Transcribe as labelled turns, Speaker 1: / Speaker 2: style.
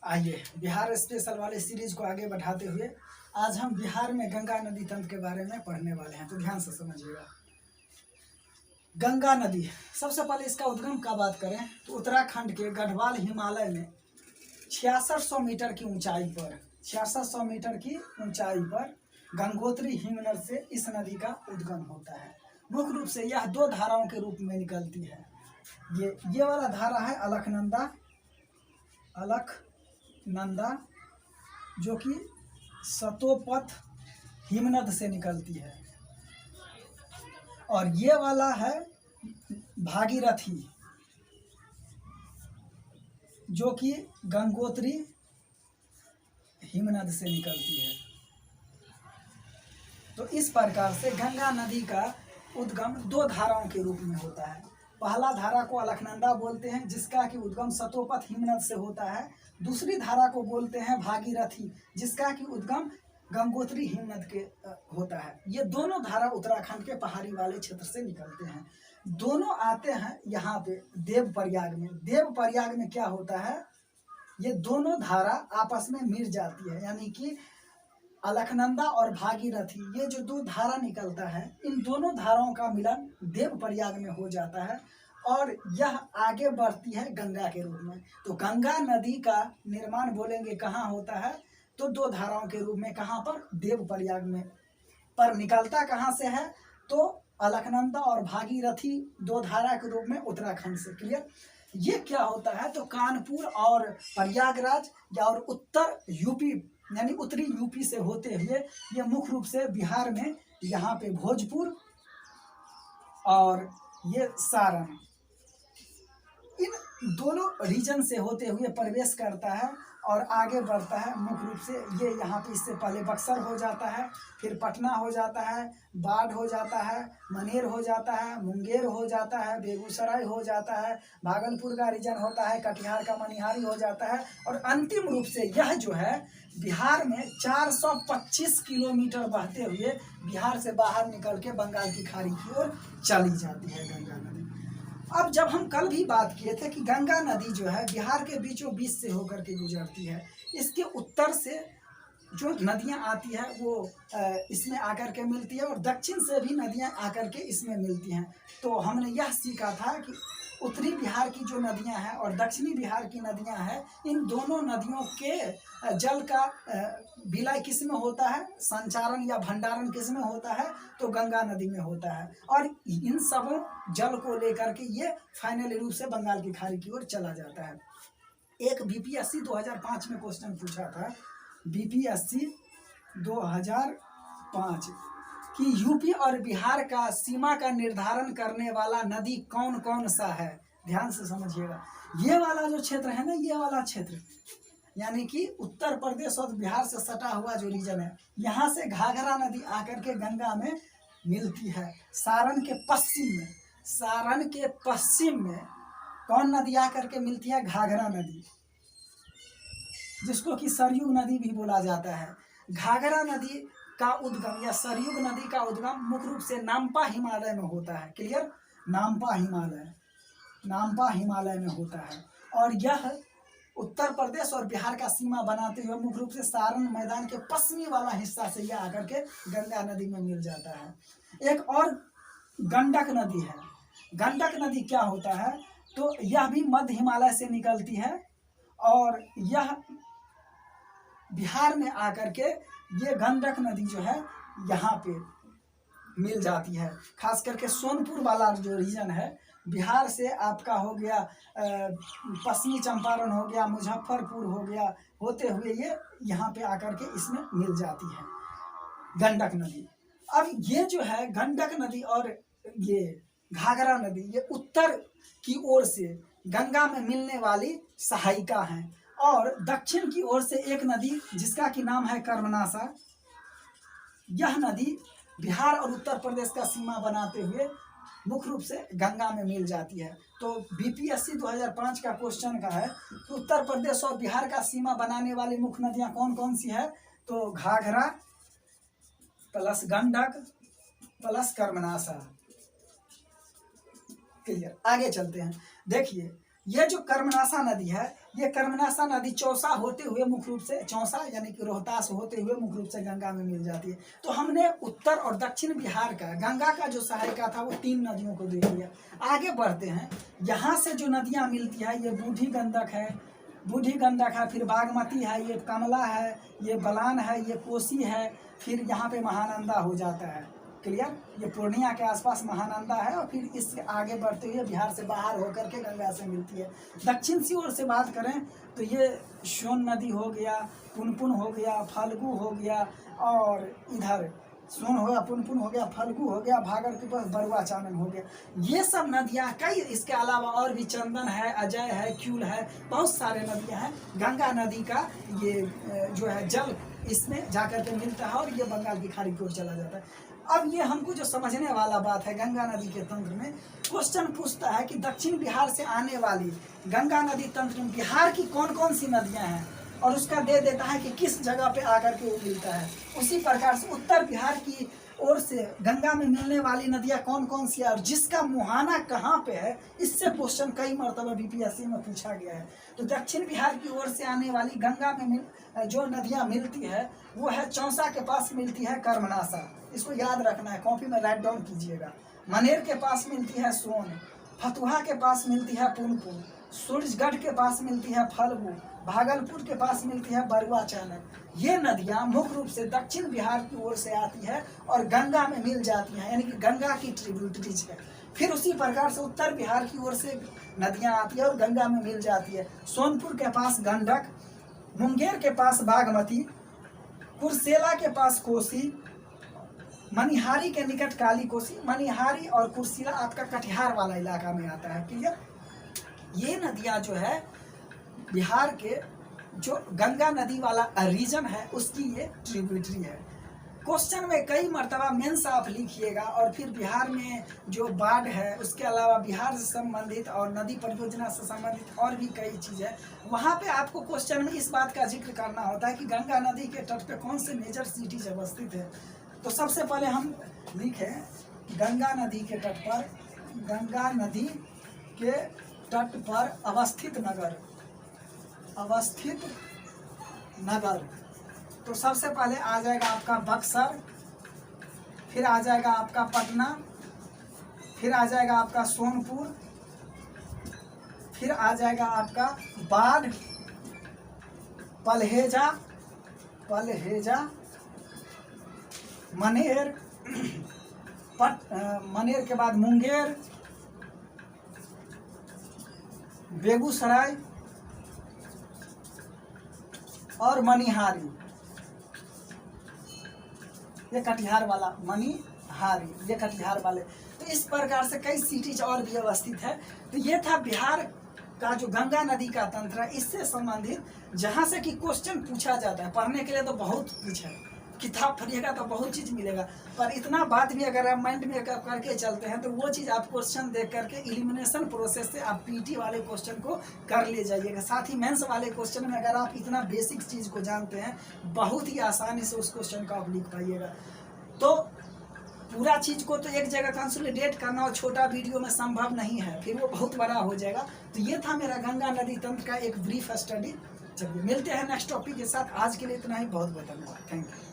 Speaker 1: आइए बिहार स्पेशल वाले सीरीज को आगे बढ़ाते हुए आज हम बिहार में गंगा नदी तंत्र के बारे में पढ़ने वाले हैं, तो ध्यान से समझिएगा। गंगा नदी, सबसे पहले इसका उद्गम का बात करें तो उत्तराखंड के गढ़वाल हिमालय में 6600 मीटर की ऊंचाई पर 6600 मीटर की ऊंचाई पर गंगोत्री हिमनद से इस नदी का उद्गम होता है। मुख्य रूप से यह दो धाराओं के रूप में निकलती है। ये वाला धारा है अलकनंदा जो कि सतोपथ हिमनद से निकलती है, और ये वाला है भागीरथी जो कि गंगोत्री हिमनद से निकलती है। तो इस प्रकार से गंगा नदी का उद्गम दो धाराओं के रूप में होता है। पहला धारा को अलकनंदा बोलते हैं जिसका कि उद्गम सतोपथ हिमनद से होता है। दूसरी धारा को बोलते हैं भागीरथी जिसका कि उद्गम गंगोत्री हिमनद के होता है। ये दोनों धारा उत्तराखंड के पहाड़ी वाले क्षेत्र से निकलते हैं। दोनों आते हैं यहाँ पे देवप्रयाग में। देवप्रयाग में क्या होता है, ये दोनों धारा आपस में मिल जाती है, यानी कि अलकनंदा और भागीरथी ये जो दो धारा निकलता है, इन दोनों धाराओं का मिलन देवप्रयाग में हो जाता है और यह आगे बढ़ती है गंगा के रूप में। तो गंगा नदी का निर्माण बोलेंगे कहाँ होता है, तो दो धाराओं के रूप में। कहाँ पर? देवप्रयाग में। पर निकलता कहाँ से है, तो अलकनंदा और भागीरथी दो धारा के रूप में उत्तराखंड से। क्लियर? ये क्या होता है, तो कानपुर और प्रयागराज या और उत्तर यूपी यानी उत्तरी यूपी से होते हुए ये मुख्य रूप से बिहार में यहाँ पे भोजपुर और ये सारण, इन दोनों रीजन से होते हुए प्रवेश करता है और आगे बढ़ता है। मुख्य रूप से ये यहाँ पे इससे पहले बक्सर हो जाता है, फिर पटना हो जाता है, बाढ़ हो जाता है, मनेर हो जाता है, मुंगेर हो जाता है, बेगूसराय हो जाता है, भागलपुर का रीजन होता है, कटिहार का मनिहारी हो जाता है, और अंतिम रूप से यह जो है बिहार में 425 किलोमीटर बहते हुए बिहार से बाहर निकल के बंगाल की खाड़ी की ओर चली जाती है गंगा नदी। अब जब हम कल भी बात किए थे कि गंगा नदी जो है बिहार के बीचों बीच से होकर के गुजरती है, इसके उत्तर से जो नदियां आती है वो इसमें आकर के मिलती है और दक्षिण से भी नदियां आकर के इसमें मिलती हैं। तो हमने यह सीखा था कि उत्तरी बिहार की जो नदियां हैं और दक्षिणी बिहार की नदियां हैं, इन दोनों नदियों के जल का विलय किस में होता है, संचारण या भंडारण किस में होता है, तो गंगा नदी में होता है। और इन सबों जल को लेकर के ये फाइनली रूप से बंगाल की खाड़ी की ओर चला जाता है। एक बीपीएससी 2005 में क्वेश्चन पूछा था, बीपीएससी 2005 कि यूपी और बिहार का सीमा का निर्धारण करने वाला नदी कौन कौन सा है। ध्यान से समझिएगा, ये वाला जो क्षेत्र है ना, ये वाला क्षेत्र यानी कि उत्तर प्रदेश और बिहार से सटा हुआ जो रीजन है, यहाँ से घाघरा नदी आकर के गंगा में मिलती है। सारण के पश्चिम में कौन नदी आकर के मिलती है? घाघरा नदी, जिसको कि सरयू नदी भी बोला जाता है। घाघरा नदी का उद्गम या सरयू नदी का उद्गम मुख्य रूप से नामपा हिमालय में होता है। क्लियर? नामपा हिमालय में होता है, और यह उत्तर प्रदेश और बिहार का सीमा बनाते हुए मुख्य रूप से सारण मैदान के पश्चिमी वाला हिस्सा से यह आकर के गंगा नदी में मिल जाता है। एक और गंडक नदी है। गंडक नदी क्या होता है, तो यह भी मध्य हिमालय से निकलती है और यह बिहार में आकर के ये गंडक नदी जो है यहाँ पे मिल जाती है। खास करके सोनपुर वाला जो रीजन है, बिहार से आपका हो गया पश्चिमी चंपारण हो गया, मुजफ्फरपुर हो गया, होते हुए ये यहाँ पे आकर के इसमें मिल जाती है गंडक नदी। अब ये जो है गंडक नदी और ये घाघरा नदी, ये उत्तर की ओर से गंगा में मिलने वाली सहायिका हैं, और दक्षिण की ओर से एक नदी जिसका कि नाम है कर्मनाशा, यह नदी बिहार और उत्तर प्रदेश का सीमा बनाते हुए मुख्य रूप से गंगा में मिल जाती है। तो बीपीएससी 2005 का क्वेश्चन का है कि उत्तर प्रदेश और बिहार का सीमा बनाने वाली मुख्य नदियां कौन कौन सी है, तो Ghaghara plus Gandak plus Karmanasha. Clear? आगे चलते हैं। देखिए ये जो कर्मनाशा नदी है ये कर्मनाशा नदी चौसा होते हुए मुख्य रूप से, चौसा यानी कि रोहतास होते हुए मुख्य रूप से गंगा में मिल जाती है। तो हमने उत्तर और दक्षिण बिहार का गंगा का जो सहायिका था वो 3 नदियों को देख लिया। आगे बढ़ते हैं, यहाँ से जो नदियाँ मिलती है, ये बूढ़ी गंडक है, फिर बागमती है, ये कमला है, ये बलान है, ये कोसी है, फिर यहाँ पे महानंदा हो जाता है। क्लियर? ये पूर्णिया के आसपास महानंदा है और फिर इससे आगे बढ़ते हुए बिहार से बाहर होकर के गंगा से मिलती है। दक्षिण की ओर से बात करें तो ये सोन नदी हो गया, पुनपुन हो गया, फल्गु हो गया, और इधर सोन हो गया, पुनपुन हो गया, फल्गु हो गया, भागर के पास बरुआ चानन हो गया। ये सब नदियाँ कई, इसके अलावा और भी चंदन है, अजय है, क्यूल है, बहुत सारे नदियाँ हैं। गंगा नदी का ये जो है जल इसमें जाकर के मिलता है और ये बंगाल की खाड़ी की ओर चला जाता है। अब ये हमको जो समझने वाला बात है, गंगा नदी के तंत्र में क्वेश्चन पूछता है कि दक्षिण बिहार से आने वाली गंगा नदी तंत्र में बिहार की कौन कौन सी नदियां हैं, और उसका दे देता है कि किस जगह पे आकर के वो मिलता है। उसी प्रकार से उत्तर बिहार की ओर से गंगा में मिलने वाली नदियां कौन कौन सी है और जिसका मुहाना कहाँ पे है, इससे क्वेश्चन कई मरतबा बीपीएससी में पूछा गया है। तो दक्षिण बिहार की ओर से आने वाली गंगा में जो नदियां मिलती है वो है, चौसा के पास मिलती है कर्मनाशा, इसको याद रखना है, कॉपी में राइट डाउन कीजिएगा। मनेर के पास मिलती है सोन, फतुहा के पास मिलती है पुनपुन, सूरजगढ़ के पास मिलती है फल्गु, भागलपुर के पास मिलती है बरुआ चानन। ये नदियां मुख्य रूप से दक्षिण बिहार की ओर से आती है और गंगा में मिल जाती हैं, यानी कि गंगा की ट्रिब्यूटरीज है। फिर उसी प्रकार से उत्तर बिहार की ओर से नदियां आती है और गंगा में मिल जाती है। सोनपुर के पास गंडक, मुंगेर के पास बागमती, कुर्सेला के पास कोसी, मनिहारी के निकट काली कोसी। मनिहारी और कुर्सेला आपका कटिहार वाला इलाका में आता है। क्लियर? ये नदियां जो है बिहार के जो गंगा नदी वाला रीजन है उसकी ये ट्रिब्यूटरी है। क्वेश्चन में कई मरतबा मेंस आप लिखिएगा, और फिर बिहार में जो बाढ़ है उसके अलावा बिहार से संबंधित और नदी परियोजना से संबंधित और भी कई चीज़ है, वहाँ पे आपको क्वेश्चन में इस बात का जिक्र करना होता है कि गंगा नदी के तट पे कौन से मेजर सिटीज अवस्थित है। तो सबसे पहले हम लिखें गंगा नदी के तट पर, गंगा नदी के तट पर अवस्थित नगर। तो सबसे पहले आ जाएगा आपका बक्सर, फिर आ जाएगा आपका पटना, फिर आ जाएगा आपका सोनपुर, फिर आ जाएगा आपका बाढ़, पलहेजा, मनेर, मनेर के बाद मुंगेर, बेगूसराय और मनिहारी। ये कटिहार वाला मनिहारी, ये कटिहार वाले। तो इस प्रकार से कई सिटीज और भी अवस्थित है। तो ये था बिहार का जो गंगा नदी का तंत्र है, इससे संबंधित जहाँ से कि क्वेश्चन पूछा जाता है। पढ़ने के लिए तो बहुत कुछ है, किताब पढ़िएगा तो बहुत चीज़ मिलेगा, पर इतना बात भी अगर आप माइंड में करके चलते हैं तो वो चीज़ आप क्वेश्चन देख करके एलिमिनेशन प्रोसेस से आप पीटी वाले क्वेश्चन को कर ले जाइएगा। साथ ही मेंस वाले क्वेश्चन में अगर आप इतना बेसिक चीज़ को जानते हैं, बहुत ही आसानी से उस क्वेश्चन को आप लिख पाइएगा। तो पूरा चीज़ को तो एक जगह कंसोलिडेट करना और छोटा वीडियो में संभव नहीं है, फिर वो बहुत बड़ा हो जाएगा। तो ये था मेरा गंगा नदी तंत्र का एक ब्रीफ स्टडी। चलिए मिलते हैं नेक्स्ट टॉपिक के साथ। आज के लिए इतना ही, बहुत बहुत धन्यवाद, थैंक यू।